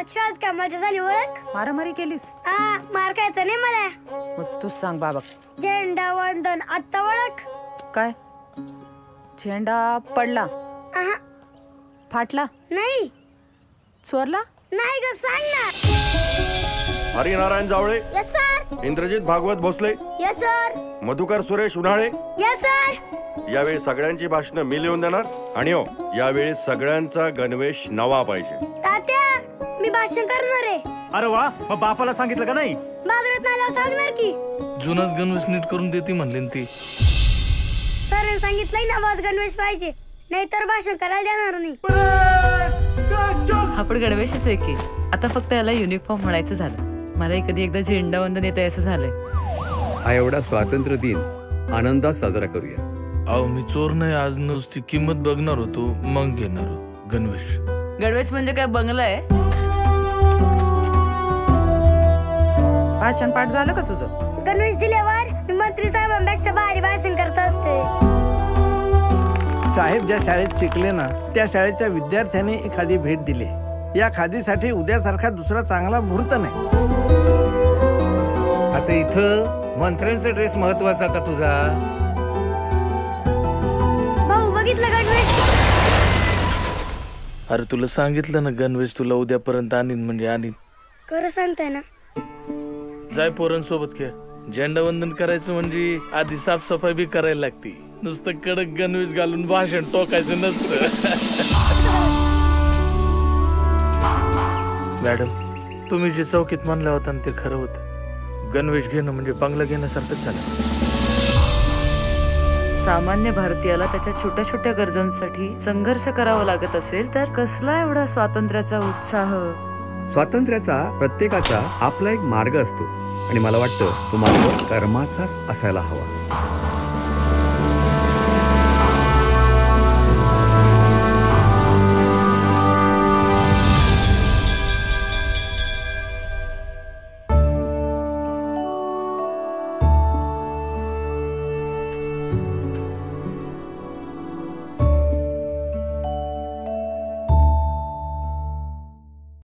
आज शाळेत काय मजा झाली ओळख? मारामारी केलीस? मार खायचा नाही मला. मग तूच सांग बाबा. झेंडा वंदन आता ओळख? काय झेंडा पडला? फाटला नाही. चोरला नाही ग, सांग ना. Harinarayan Jawale. Yes sir. Indrajit Bhagwat Bhosale. Yes sir. Madhukar Suresh Unhale. Yes sir. यावेळी सगळ्यांची भाषणं मी लिहून देणार आणि हो यावेळी सगळ्यांचा गणवेश नवा पाहिजे. तात्या मी भाषण करणार आहे. अरे वा, मग बापाला सांगितलं का नाही? बाजारात नाही सांगणार की. जुनाच गणवेश नीट करून देते म्हणले ती. सर सांगितलंय ना वाज गणवेश पाहिजे, नाहीतर भाषण करायला देणार नाही. आपण गणवेशच आहे की, आता फक्त याला युनिफॉर्म म्हणायचं झालं. मला कधी एकदा झेंडा वंदन येत असं झालंय. हा एवढा स्वातंत्र्य दिन आनंदात साजरा करूया. अहो मी चोर नाही, आज नुसती किंमत बघणार होतो मग घेणार गणवेश. गणवेश म्हणजे काय बंगला आहे? भाषण पाठ झालं का तुझं? गणवेश दिल्यावर मी मंत्री साहेबांपेक्षा भारी भाषण करत असते. साहेब ज्या शाळेत शिकले ना त्या शाळेच्या विद्यार्थ्यांनी एखादी भेट दिली. या खादीसाठी उद्यासारखा दुसरा चांगला मुहूर्त नाही. आता इथं मंत्र्यांचा ड्रेस महत्वाचा का तुझा? भाऊ बघितलं गणवेश? अरे तुला सांगितलं ना गणवेश तुला उद्यापर्यंत आणीन म्हणजे आणीन. खरं सांगताय ना? जाय पोरांसोबत खेळ. झेंडा वंदन करायचं म्हणजे आधी साफसफाई बी करायला लागती. नुसतं कडक गणवेश घालून भाषण टोकायचं नसतं. मॅडम तुम्ही जे चौकीत मानलं होतं ते खरं होतं. गणवेश घेणं म्हणजे बंगला घेण्यासारखंच झालं. सामान्य भारतीयाला त्याच्या छोट्या छोट्या गरजांसाठी संघर्ष करावा लागत असेल तर कसला एवढा स्वातंत्र्याचा उत्साह? स्वातंत्र्याचा प्रत्येकाचा आपला एक मार्ग असतो आणि मला वाटतं तो मार्ग कर्माचाच असायला हवा.